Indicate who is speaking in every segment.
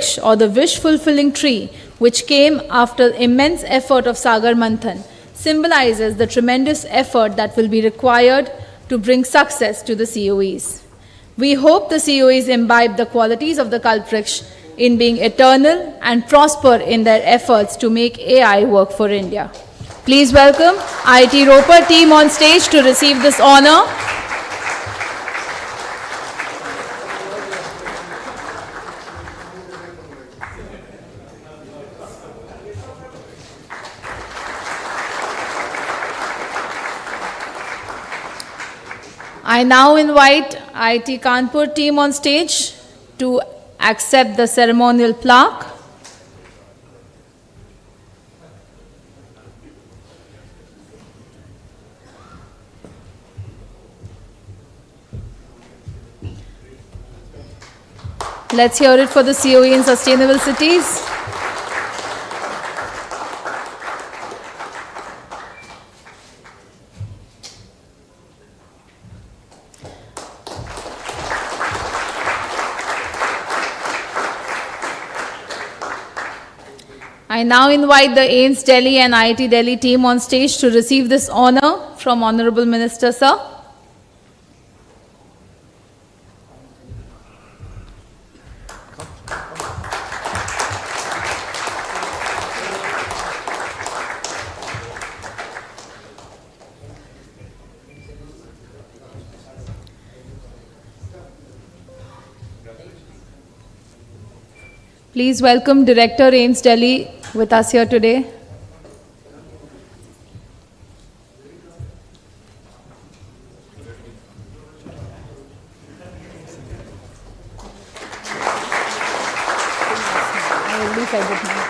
Speaker 1: Vriksha, or the wish-fulfilling tree, which came after immense effort of Sagar Manthan, symbolizes the tremendous effort that will be required to bring success to the COEs. We hope the COEs imbibe the qualities of the Kalpvriksh in being eternal and prosper in their efforts to make AI work for India. Please welcome IIT Ropar team on stage to receive this honor. I now invite IIT Kanpur team on stage to accept the ceremonial plaque. Let's hear it for the COE in Sustainable Cities. I now invite the AIMS Delhi and IIT Delhi team on stage to receive this honor from Honorable Minister, sir. Please welcome Director AIMS Delhi with us here today. I already said it now.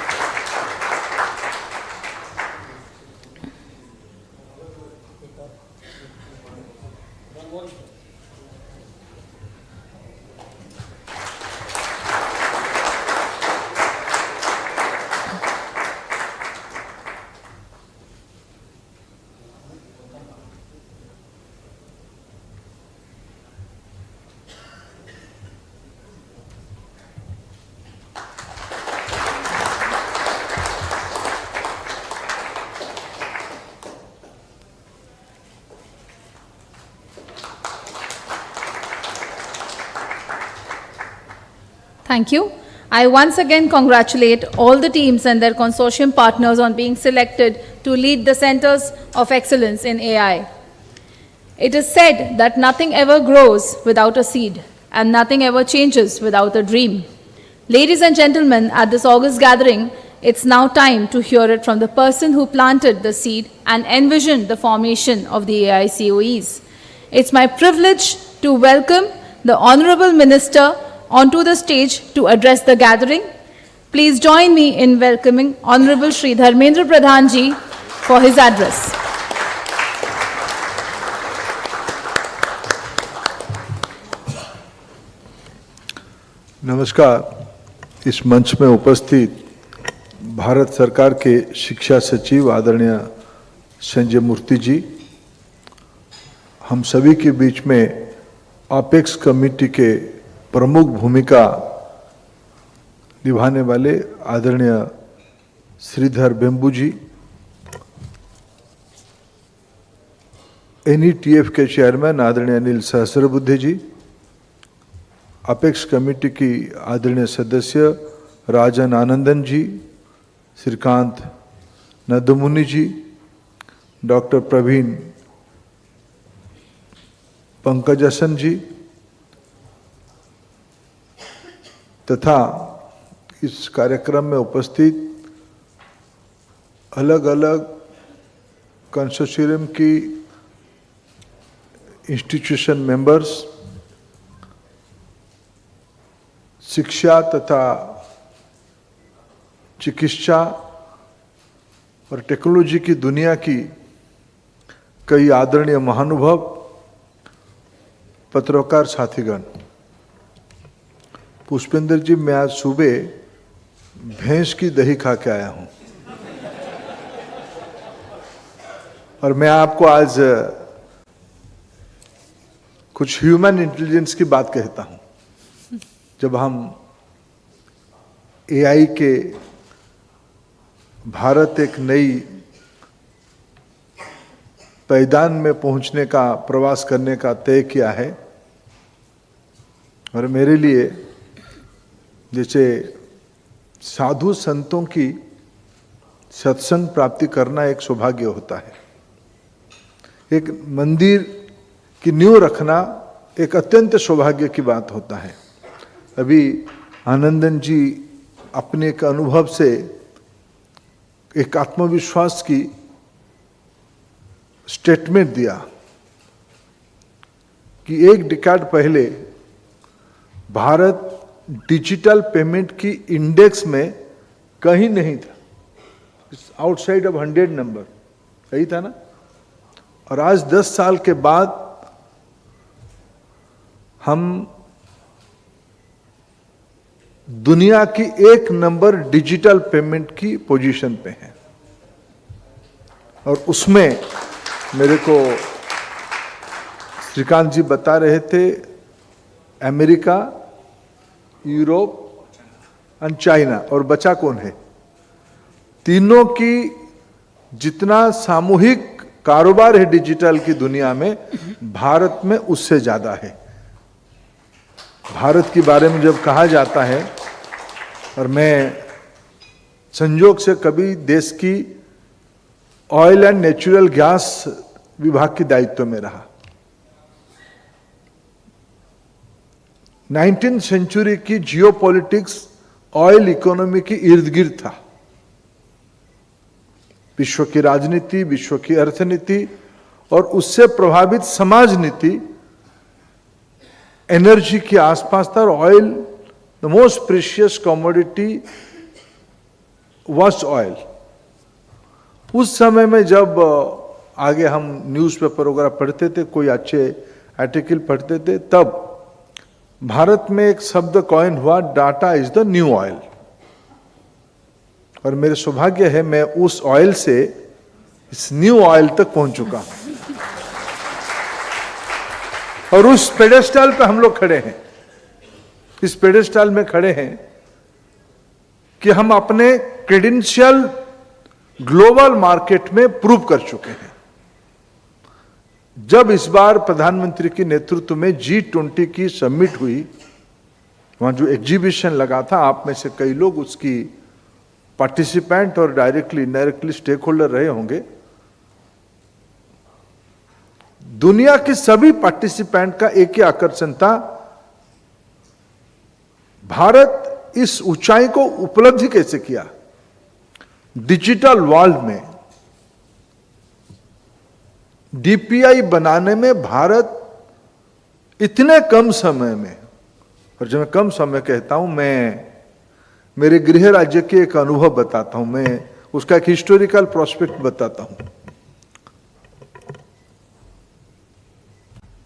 Speaker 1: Thank you. I once again congratulate all the teams and their consortium partners on being selected to lead the Centers of Excellence in AI. It is said that nothing ever grows without a seed, and nothing ever changes without a dream. Ladies and gentlemen, at this August gathering, it's now time to hear it from the person who planted the seed and envisioned the formation of the AI COEs. It's my privilege to welcome the Honorable Minister onto the stage to address the gathering. Please join me in welcoming Honorable Shri Dharmendra Pradhan Ji for his address.
Speaker 2: नमस्कार। इस मंच में उपस्थित भारत सरकार के शिक्षा सचिव आदरणीय संजय मूर्ति जी, हम सभी के बीच में अपेक्स कमेटी के प्रमुख भूमिका निभाने वाले आदरणीय श्रीधर बेम्बू जी, NETF के चेयरमैन आदरणीय अनिल सहस्रबुद्धे जी, अपेक्स कमेटी की आदरणीय सदस्य राजन आनंदन जी, श्रीकांत नदमुनि जी, डॉक्टर प्रवीण पंकजसन जी तथा इस कार्यक्रम में उपस्थित अलग अलग कंसोर्शियम की इंस्टीट्यूशन मेंबर्स, शिक्षा तथा चिकित्सा और टेक्नोलॉजी की दुनिया की कई आदरणीय महानुभव, पत्रकार साथीगण, पुष्पेंद्र जी, मैं आज सुबह भैंस की दही खा के आया हूं और मैं आपको आज कुछ ह्यूमन इंटेलिजेंस की बात कहता हूं। जब हम एआई के भारत एक नई पैदान में पहुंचने का प्रवास करने का तय किया है। और मेरे लिए जैसे साधु संतों की सत्संग प्राप्ति करना एक सौभाग्य होता है, एक मंदिर की नींव रखना एक अत्यंत सौभाग्य की बात होता है। अभी आनंदन जी अपने एक अनुभव से एक आत्मविश्वास की स्टेटमेंट दिया कि एक डिकेड पहले भारत डिजिटल पेमेंट की इंडेक्स में कहीं नहीं था, आउटसाइड ऑफ 100 नंबर, सही था ना। और आज 10 साल के बाद हम दुनिया की 1 नंबर डिजिटल पेमेंट की पोजीशन पे हैं। और उसमें मेरे को श्रीकांत जी बता रहे थे, अमेरिका, यूरोप और चाइना, और बचा कौन है? तीनों की जितना सामूहिक कारोबार है डिजिटल की दुनिया में, भारत में उससे ज्यादा है। भारत के बारे में जब कहा जाता है, और मैं संयोग से कभी देश की ऑयल एंड नेचुरल गैस विभाग के दायित्व में रहा। 19th सेंचुरी की जियोपॉलिटिक्स ऑयल इकोनॉमी की इर्द गिर्द था। विश्व की राजनीति, विश्व की अर्थनीति और उससे प्रभावित समाज नीति एनर्जी के आसपास था। और oil, the most precious commodity was oil. उस समय में जब आगे हम न्यूज़पेपर वगैरह पढ़ते थे, कोई अच्छे आर्टिकल पढ़ते थे, तब भारत में एक शब्द कॉइन हुआ, data is the new oil. और मेरे सौभाग्य है मैं उस ऑयल से इस न्यू ऑयल तक पहुंच चुका हूं। और उस पेडेस्टल पे हम लोग खड़े हैं, इस पेडेस्टल में खड़े हैं कि हम अपने क्रेडेंशियल ग्लोबल मार्केट में प्रूव कर चुके हैं। जब इस बार प्रधानमंत्री के नेतृत्व में G20 की समिट हुई, वहां जो एग्जीबिशन लगा था, आप में से कई लोग उसकी पार्टिसिपेंट और डायरेक्टली इनडायरेक्टली स्टेक होल्डर रहे होंगे। दुनिया के सभी पार्टिसिपेंट का एक ही आकर्षण था, भारत इस ऊंचाई को उपलब्धि कैसे किया। डिजिटल वर्ल्ड में डीपीआई बनाने में भारत इतने कम समय में, और जब मैं कम समय कहता हूं, मैं मेरे गृह राज्य के एक अनुभव बताता हूं, मैं उसका एक हिस्टोरिकल प्रोस्पेक्ट बताता हूं।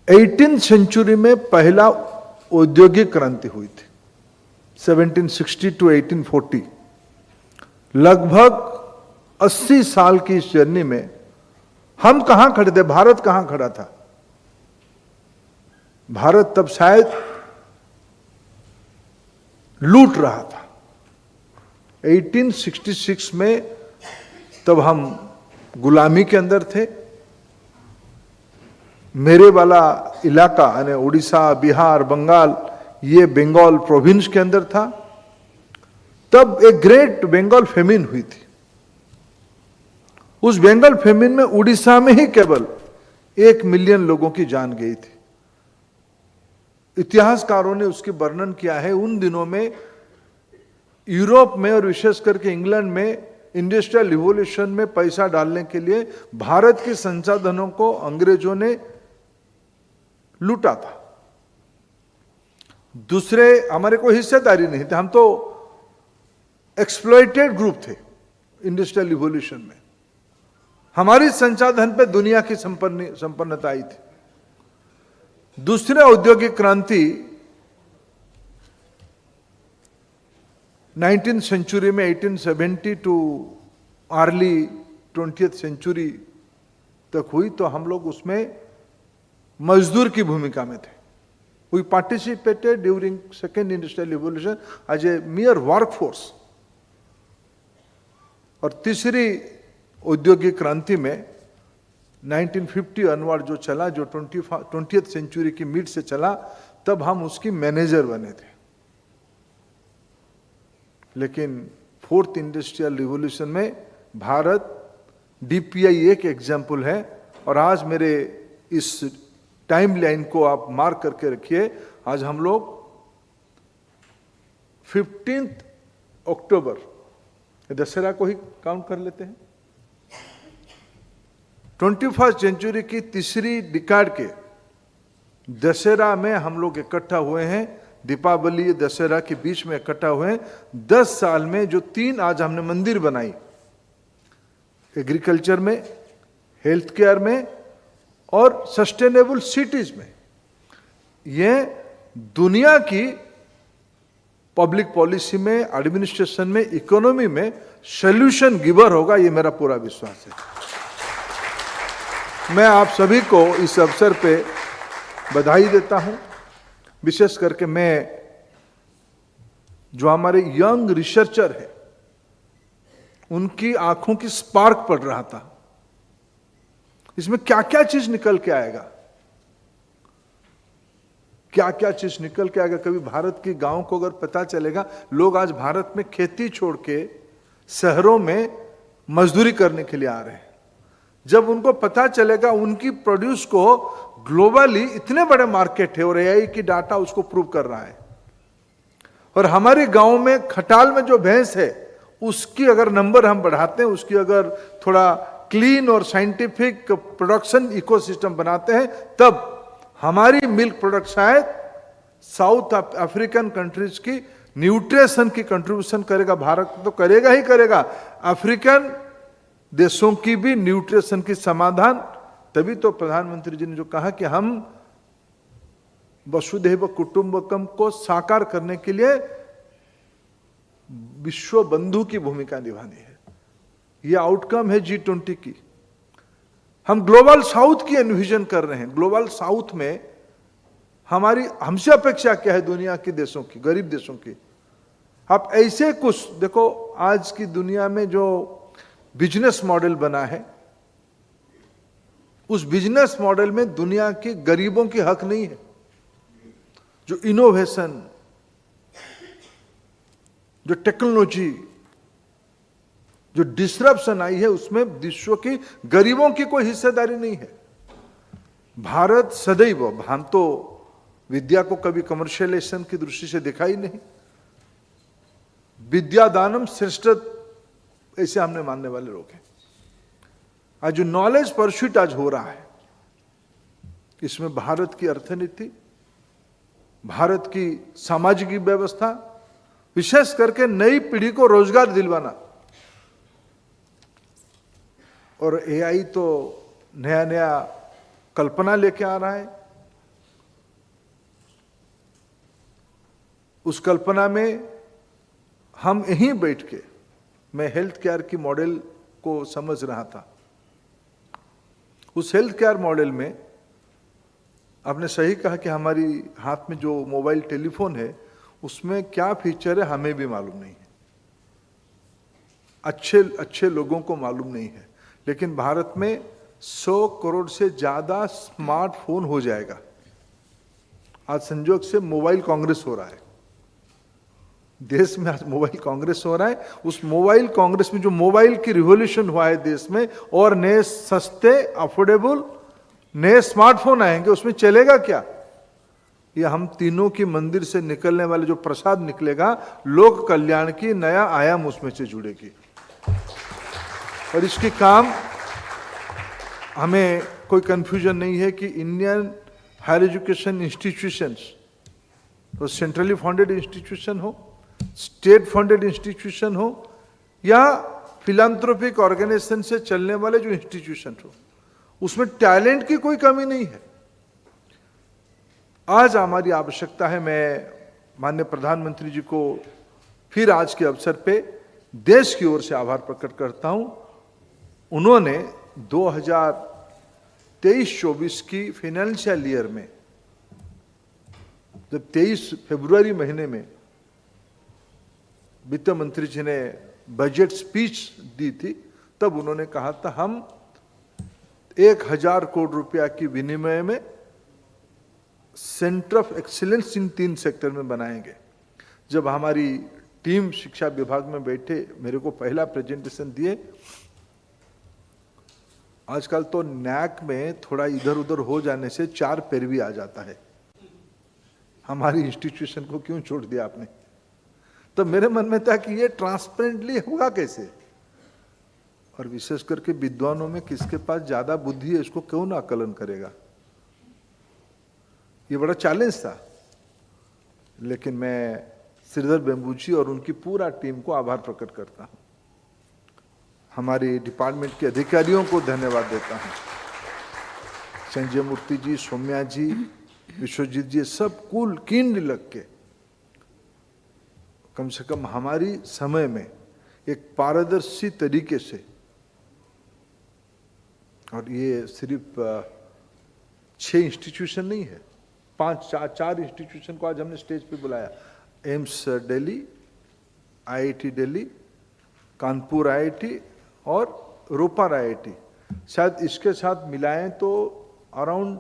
Speaker 2: 18th सेंचुरी में पहला औद्योगिक क्रांति हुई थी, 1760 to 1840। लगभग 80 साल की इस जर्नी में हम कहां खड़े थे, भारत कहां खड़ा था? भारत तब शायद लूट रहा था। 1866 में तब हम गुलामी के अंदर थे। मेरे वाला इलाका यानी उड़ीसा, बिहार, बंगाल, ये बंगाल प्रोविंस के अंदर था। तब एक ग्रेट बंगाल फेमिन हुई थी। उस बंगाल फेमिन में उड़ीसा में ही केवल 1 मिलियन लोगों की जान गई थी। इतिहासकारों ने उसकी वर्णन किया है, उन दिनों में यूरोप में और विशेष करके इंग्लैंड में इंडस्ट्रियल रिवॉल्यूशन में पैसा डालने के लिए भारत के संसाधनों को अंग्रेजों ने लूटा था। दूसरे हमारे कोई हिस्सेदारी नहीं थे, हम तो एक्सप्लॉइटेड ग्रुप थे इंडस्ट्रियल रिवॉल्यूशन में। हमारी संसाधन पे दुनिया की संपन्नता आई थी। दूसरे औद्योगिक क्रांति 19th सेंचुरी में 1870 टू अर्ली 20th सेंचुरी तक हुई, तो हम लोग उसमें मजदूर की भूमिका में थे। We participated during second industrial revolution as a mere workforce. और तीसरी औद्योगिक क्रांति में 1950 अनवर्ड जो चला, जो 20th सेंचुरी की मिड से चला, तब हम उसकी मैनेजर बने थे। लेकिन फोर्थ इंडस्ट्रियल रिवॉल्यूशन में भारत, डीपीआई एक एग्जाम्पल है। और आज मेरे इस टाइम लाइन को आप मार्क करके रखिए, आज हम लोग 15 अक्टूबर दशहरा को ही काउंट कर लेते हैं। 21st सेंचुरी की तीसरी डिकाड के दशहरा में हम लोग इकट्ठा हुए हैं, दीपावली दशहरा के बीच में इकट्ठा हुए हैं। 10 साल में जो 3 आज हमने मंदिर बनाई, एग्रीकल्चर में, हेल्थ केयर में और सस्टेनेबल सिटीज में, ये दुनिया की पब्लिक पॉलिसी में, एडमिनिस्ट्रेशन में, इकोनॉमी में सॉल्यूशन गिवर होगा, ये मेरा पूरा विश्वास है। मैं आप सभी को इस अवसर पे बधाई देता हूं। विशेष करके मैं जो हमारे यंग रिसर्चर है, उनकी आंखों की स्पार्क पड़ रहा था, इसमें क्या क्या चीज निकल के आएगा, क्या क्या चीज निकल के आएगा। कभी भारत की गांव को अगर पता चलेगा, लोग आज भारत में खेती छोड़ के शहरों में मजदूरी करने के लिए आ रहे हैं। जब उनको पता चलेगा उनकी प्रोड्यूस को ग्लोबली इतने बड़े मार्केट है, और एआई की डाटा उसको प्रूव कर रहा है। और हमारे गांव में खटाल में जो भैंस है, उसकी अगर नंबर हम बढ़ाते हैं, उसकी अगर थोड़ा क्लीन और साइंटिफिक प्रोडक्शन इकोसिस्टम बनाते हैं, तब हमारी मिल्क प्रोडक्ट शायद साउथ अफ्रीकन कंट्रीज की न्यूट्रिशन की कंट्रीब्यूशन करेगा। भारत तो करेगा ही करेगा, अफ्रीकन देशों की भी न्यूट्रिशन की समाधान। तभी तो प्रधानमंत्री जी ने जो कहा कि हम वसुधैव कुटुंबकम को साकार करने के लिए विश्व बंधु की भूमिका निभानी है। यह आउटकम है G20 की। हम ग्लोबल साउथ की एनविजन कर रहे हैं। ग्लोबल साउथ में हमारी, हमसे अपेक्षा क्या है दुनिया के देशों की, गरीब देशों की। आप ऐसे कुछ देखो, आज की दुनिया में जो बिजनेस मॉडल बना है, उस बिजनेस मॉडल में दुनिया के गरीबों की हक नहीं है। जो इनोवेशन, जो टेक्नोलॉजी, जो डिसरप्शन आई है, उसमें विश्व की गरीबों की कोई हिस्सेदारी नहीं है। भारत सदैव, हम तो विद्या को कभी कमर्शियलाइजेशन की दृष्टि से देखा ही नहीं। विद्यादानम श्रेष्ठ, ऐसे हमने मानने वाले लोग हैं। आज जो नॉलेज परस्यूट आज हो रहा है, इसमें भारत की अर्थनीति, भारत की सामाजिक व्यवस्था, विशेष करके नई पीढ़ी को रोजगार दिलवाना, और एआई तो नया नया कल्पना लेके आ रहा है। उस कल्पना में हम यहीं बैठ के, मैं हेल्थ केयर की मॉडल को समझ रहा था। उस हेल्थ केयर मॉडल में आपने सही कहा कि हमारी हाथ में जो मोबाइल टेलीफोन है, उसमें क्या फीचर है हमें भी मालूम नहीं है, अच्छे लोगों को मालूम नहीं है। लेकिन भारत में 100 करोड़ से ज्यादा स्मार्टफोन हो जाएगा। आज संजोग से मोबाइल कांग्रेस हो रहा है देश में, आज मोबाइल कांग्रेस हो रहा है। उस मोबाइल कांग्रेस में जो मोबाइल की रिवॉल्यूशन हुआ है देश में, और नए सस्ते अफोर्डेबल नए स्मार्टफोन आएंगे, उसमें चलेगा क्या? ये हम तीनों की मंदिर से निकलने वाले जो प्रसाद निकलेगा, लोक कल्याण की नया आयाम उसमें से जुड़ेगी। और इसकी काम, हमें कोई कंफ्यूजन नहीं है कि इंडियन हायर एजुकेशन इंस्टीट्यूशंस, तो सेंट्रली फंडेड इंस्टीट्यूशन हो, स्टेट फंडेड इंस्टीट्यूशन हो, या फिलैंथ्रोपिक ऑर्गेनाइजेशन से चलने वाले जो इंस्टीट्यूशन हो, उसमें टैलेंट की कोई कमी नहीं है। आज हमारी आवश्यकता है, मैं माननीय प्रधानमंत्री जी को फिर आज के अवसर पे देश की ओर से आभार प्रकट करता हूं। उन्होंने 2023-24 की फाइनेंशियल ईयर में, जब 23 फरवरी महीने में वित्त मंत्री जी ने बजट स्पीच दी थी, तब उन्होंने कहा था हम 1000 करोड़ रुपया की विनिमय में centre of excellence in 3 sector में बनाएंगे। जब हमारी टीम शिक्षा विभाग में बैठे, मेरे को पहला प्रेजेंटेशन दिए। आजकल तो नैक में थोड़ा इधर उधर हो जाने से 4 पैरवी आ जाता है, हमारी इंस्टीट्यूशन को क्यों छोड़ दिया आपने। तो मेरे मन में था कि ये ट्रांसपेरेंटली होगा कैसे, और विशेष करके विद्वानों में किसके पास ज्यादा बुद्धि है, इसको क्यों ना आकलन करेगा। ये बड़ा चैलेंज था, लेकिन मैं श्रीधर बेम्बुजी और उनकी पूरा टीम को आभार प्रकट करता हूं। हमारे डिपार्टमेंट के अधिकारियों को धन्यवाद देता हूं, संजय मूर्ति जी, सौम्या जी, विश्वजीत जी, सब कूल कीन लग के कम से कम हमारी समय में एक पारदर्शी तरीके से, और ये सिर्फ 6 इंस्टीट्यूशन नहीं है, 4 इंस्टीट्यूशन को आज हमने स्टेज पे बुलाया। AIIMS Delhi, IIT Delhi, Kanpur IIT और रोपर आईआईटी, शायद इसके साथ मिलाएं तो अराउंड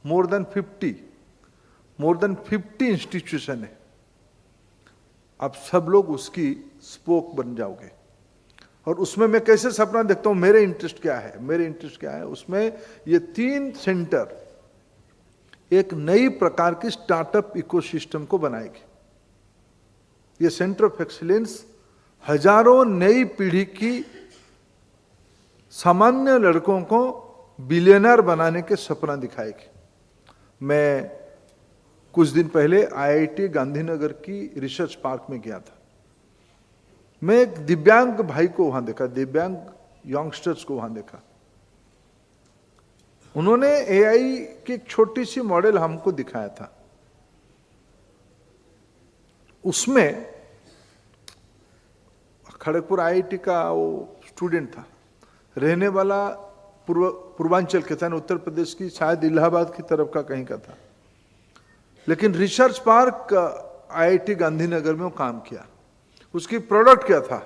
Speaker 2: मोर देन 50 इंस्टीट्यूशन है। आप सब लोग उसकी स्पोक बन जाओगे, और उसमें मैं कैसे सपना देखता हूं, मेरे इंटरेस्ट क्या है, उसमें ये 3 सेंटर एक नई प्रकार की स्टार्टअप इकोसिस्टम को बनाएगी। ये सेंटर ऑफ एक्सीलेंस हजारों नई पीढ़ी की सामान्य लड़कों को बिलियनर बनाने के सपना दिखाएगी। मैं कुछ दिन पहले आईआईटी गांधीनगर की रिसर्च पार्क में गया था। मैं एक दिव्यांग भाई को वहां देखा, दिव्यांग यंगस्टर्स को वहां देखा। उन्होंने एआई की एक छोटी सी मॉडल हमको दिखाया था। उसमें खड़गपुर आईआईटी का वो स्टूडेंट था, रहने वाला पूर्वांचल के था, उत्तर प्रदेश की, शायद इलाहाबाद की तरफ का कहीं का था, लेकिन रिसर्च पार्क आईआईटी गांधीनगर में वो काम किया। उसकी प्रोडक्ट क्या था?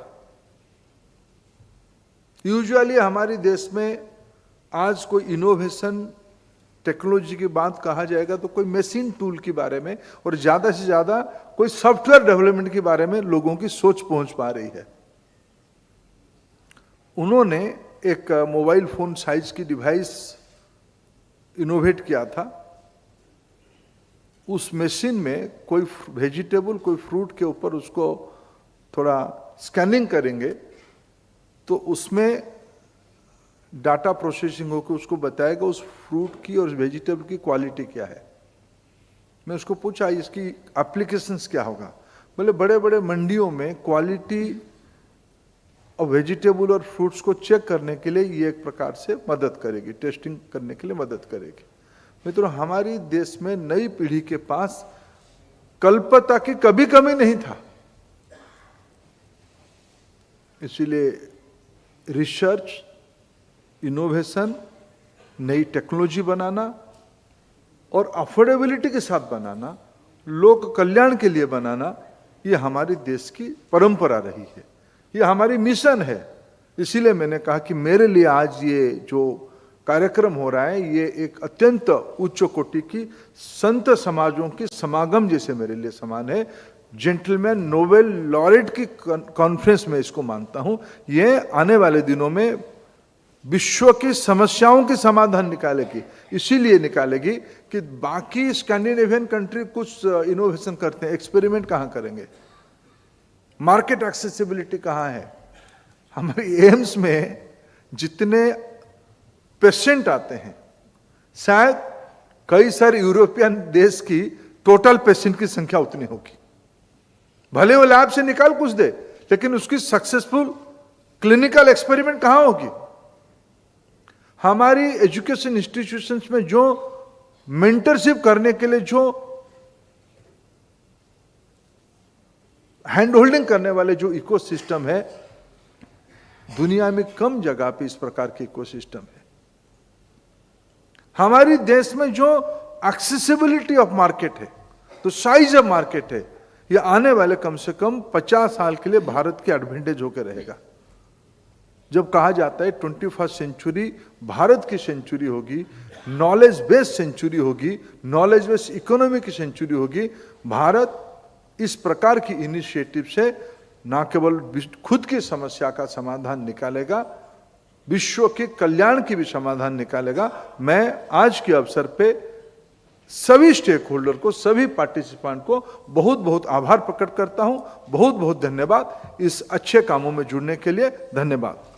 Speaker 2: यूजुअली हमारे देश में आज कोई इनोवेशन टेक्नोलॉजी की बात कहा जाएगा तो कोई मशीन टूल के बारे में और ज्यादा से ज्यादा कोई सॉफ्टवेयर डेवलपमेंट के बारे में लोगों की सोच पहुंच पा रही है। उन्होंने एक मोबाइल फोन साइज की डिवाइस इनोवेट किया था। उस मशीन में कोई वेजिटेबल, कोई फ्रूट के ऊपर उसको थोड़ा स्कैनिंग करेंगे तो उसमें डाटा प्रोसेसिंग होकर उसको बताएगा उस फ्रूट की और वेजिटेबल की क्वालिटी क्या है। मैं उसको पूछा इसकी एप्लीकेशंस क्या होगा। बोले बड़े बड़े मंडियों में क्वालिटी और वेजिटेबल और फ्रूट्स को चेक करने के लिए ये एक प्रकार से मदद करेगी, टेस्टिंग करने के लिए मदद करेगी। मित्रों, हमारी देश में नई पीढ़ी के पास कल्पता की कभी कमी नहीं था। इसीलिए रिसर्च, इनोवेशन, नई टेक्नोलॉजी बनाना और अफोर्डेबिलिटी के साथ बनाना, लोक कल्याण के लिए बनाना, ये हमारे देश की परंपरा रही है, ये हमारी मिशन है। इसीलिए मैंने कहा कि मेरे लिए आज ये जो कार्यक्रम हो रहा है ये एक अत्यंत उच्च कोटि की संत समाजों की समागम जैसे मेरे लिए समान है। जेंटलमैन नोबेल लॉरेट की कॉन्फ्रेंस में इसको मानता हूं। ये आने वाले दिनों में विश्व की समस्याओं के समाधान निकालेगी। इसीलिए निकालेगी कि बाकी स्कैंडिनेवियन कंट्री कुछ इनोवेशन करते हैं, एक्सपेरिमेंट कहां करेंगे? मार्केट एक्सेसिबिलिटी कहां है? हमारे एम्स में जितने पेशेंट आते हैं, शायद कई सारे यूरोपियन देश की टोटल पेशेंट की संख्या उतनी होगी। भले वो लैब से निकाल कुछ दे, लेकिन उसकी सक्सेसफुल क्लिनिकल एक्सपेरिमेंट कहां होगी? हमारी एजुकेशन इंस्टीट्यूशंस में जो मेंटरशिप करने के लिए जो हैंड होल्डिंग करने वाले जो इकोसिस्टम है, दुनिया में कम जगह पे इस प्रकार के इकोसिस्टम है। हमारी देश में जो एक्सेसिबिलिटी ऑफ मार्केट है, तो साइज ऑफ मार्केट है, ये आने वाले कम से कम 50 साल के लिए भारत की एडवांटेज होकर रहेगा। जब कहा जाता है 21st सेंचुरी भारत की सेंचुरी होगी, नॉलेज बेस्ड सेंचुरी होगी, नॉलेज बेस्ड इकोनॉमी की सेंचुरी होगी, भारत इस प्रकार की इनिशिएटिव से न केवल खुद की समस्या का समाधान निकालेगा, विश्व के कल्याण की भी समाधान निकालेगा। मैं आज के अवसर पे सभी स्टेक होल्डर को, सभी पार्टिसिपेंट को बहुत बहुत आभार प्रकट करता हूं। बहुत बहुत धन्यवाद इस अच्छे कामों में जुड़ने के लिए। धन्यवाद।